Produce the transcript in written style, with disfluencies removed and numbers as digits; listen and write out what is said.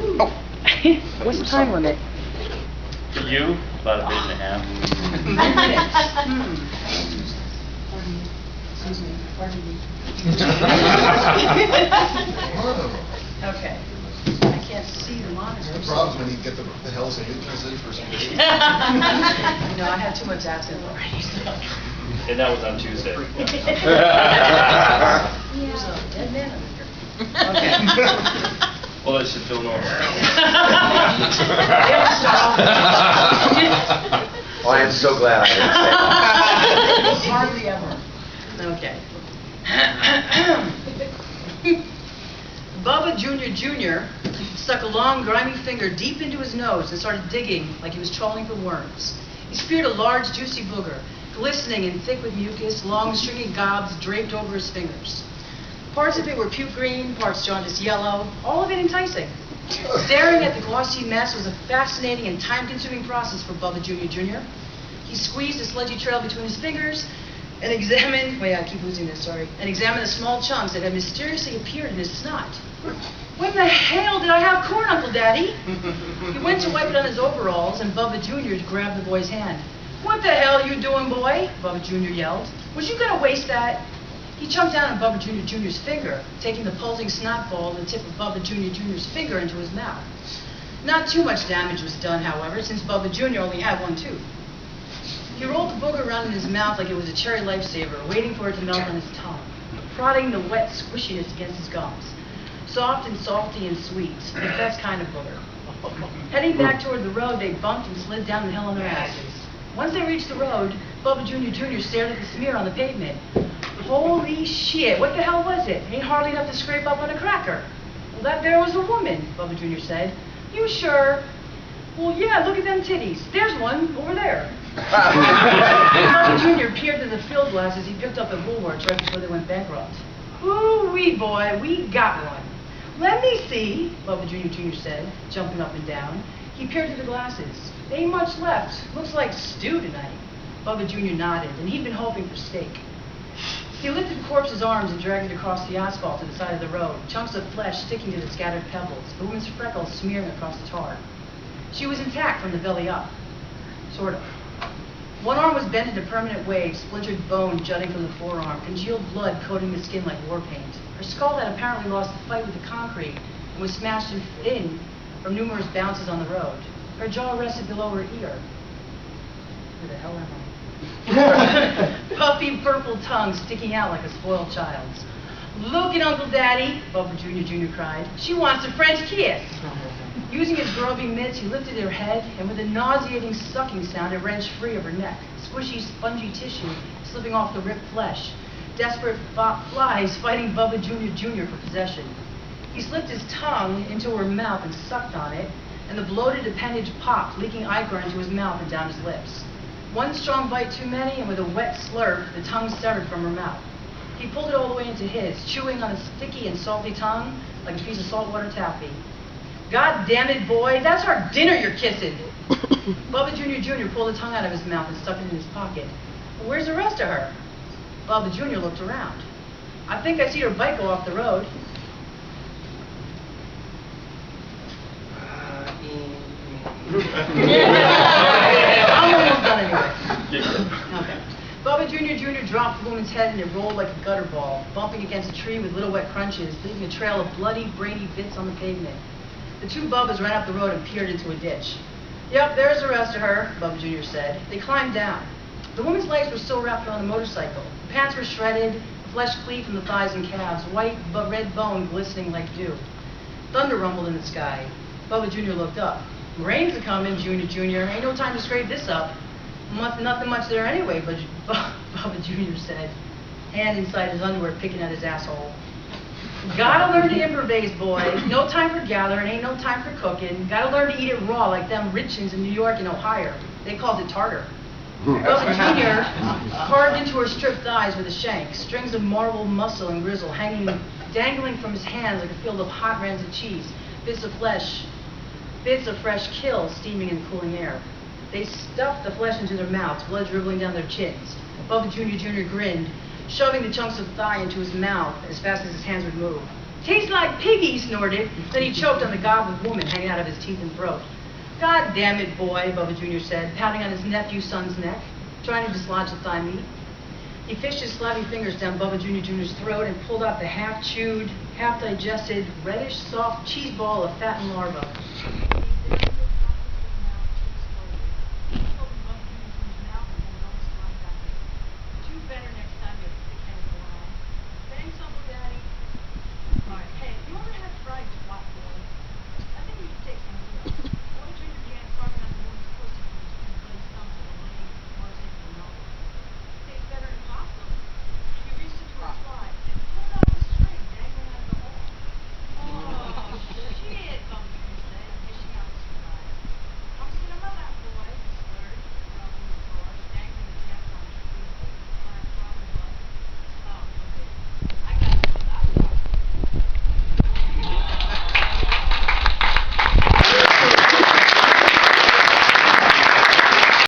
Oh. What's the time limit? For you, about a minute and a half. Excuse me, pardon me. Okay. I can't see the monitor. The problem's when you get the Hells Angels in for some reason. No, I had too much absinthe already. And that was on Tuesday. There's a dead man over here. Okay. Well, it should feel normal. Oh, I am so glad I didn't say that. Hardly ever. Okay. Bubba Jr. stuck a long, grimy finger deep into his nose and started digging like he was trawling for worms. He speared a large, juicy booger, glistening and thick with mucus, long, stringy gobs draped over his fingers. Parts of it were puke green, parts jaundiced yellow, all of it enticing. Staring at the glossy mess was a fascinating and time-consuming process for Bubba Jr. He squeezed a sludgy trail between his fingers and examined the small chunks that had mysteriously appeared in his snot. When the hell did I have corn, Uncle Daddy? He went to wipe it on his overalls, and Bubba Jr. grabbed the boy's hand. What the hell are you doing, boy? Bubba Jr. yelled. Was you gonna waste that? He chunked down on Bubba Jr.'s finger, taking the pulsing snot ball and the tip of Bubba Jr.'s finger into his mouth. Not too much damage was done, however, since Bubba Jr. only had one tooth. He rolled the booger around in his mouth like it was a cherry lifesaver, waiting for it to melt on his tongue, prodding the wet squishiness against his gums. Soft and salty and sweet, the best kind of booger. Heading back toward the road, they bumped and slid down the hill on their asses. Once they reached the road, Bubba Jr. stared at the smear on the pavement. Holy shit, what the hell was it? Ain't hardly enough to scrape up on a cracker. Well, that there was a woman, Bubba Jr. said. You sure? Well, yeah, look at them titties. There's one over there. Bubba Jr. peered through the field glass as he picked up at Woolworths right before they went bankrupt. Ooh-wee, boy, we got one. Let me see, Bubba Jr. said, jumping up and down. He peered through the glasses. There ain't much left. Looks like stew tonight. Bubba Jr. nodded, and he'd been hoping for steak. He lifted the corpse's arms and dragged it across the asphalt to the side of the road, chunks of flesh sticking to the scattered pebbles, the woman's freckles smearing across the tar. She was intact from the belly up. Sort of. One arm was bent into permanent waves, splintered bone jutting from the forearm, congealed blood coating the skin like war paint. Her skull had apparently lost the fight with the concrete and was smashed in from numerous bounces on the road. Her jaw rested below her ear. Where the hell am I? Puffy purple tongue sticking out like a spoiled child's. Look at Uncle Daddy, Bubba Jr. cried. She wants a French kiss. Using his groping mitts, he lifted her head, and with a nauseating sucking sound, it wrenched free of her neck, squishy, spongy tissue slipping off the ripped flesh. Desperate flies fighting Bubba Jr. for possession. He slipped his tongue into her mouth and sucked on it, and the bloated appendage popped, leaking ichor into his mouth and down his lips. One strong bite too many, and with a wet slurp, the tongue severed from her mouth. He pulled it all the way into his, chewing on a sticky and salty tongue like a piece of saltwater taffy. God damn it, boy, that's our dinner you're kissing. Bubba Jr. pulled the tongue out of his mouth and stuck it in his pocket. Well, where's the rest of her? Bubba Jr. looked around. I think I see her bike go off the road. I'm almost done anyway. Okay. Bubba Jr. dropped the woman's head and it rolled like a gutter ball, bumping against a tree with little wet crunches, leaving a trail of bloody, brainy bits on the pavement. The two Bubbas ran up the road and peered into a ditch. Yep, there's the rest of her, Bubba Jr. said. They climbed down. The woman's legs were still wrapped around the motorcycle. The pants were shredded, the flesh cleaved from the thighs and calves, white but red bone glistening like dew. Thunder rumbled in the sky. Bubba Jr. looked up. Rain's a-comin', Jr. Ain't no time to scrape this up. Nothing much there anyway, but Bubba Jr. said, hand inside his underwear picking at his asshole. Gotta learn to improvise, boy. No time for gathering, ain't no time for cooking. Gotta learn to eat it raw like them richins in New York and Ohio. They called it tartar. Bubba Jr. carved into her stripped thighs with a shank, strings of marble muscle and grizzle dangling from his hands like a field of hot rancid cheese, bits of fresh kill steaming in the cooling air. They stuffed the flesh into their mouths, blood dribbling down their chins. Bubba Jr. grinned, shoving the chunks of thigh into his mouth as fast as his hands would move. Tastes like piggy, he snorted. Then he choked on the goblin woman hanging out of his teeth and throat. God damn it, boy, Bubba Jr. said, pounding on his nephew's son's neck, trying to dislodge the thigh meat. He fished his flabby fingers down Bubba Jr.'s throat and pulled out the half-chewed, half-digested, reddish, soft cheese ball of fat and larva.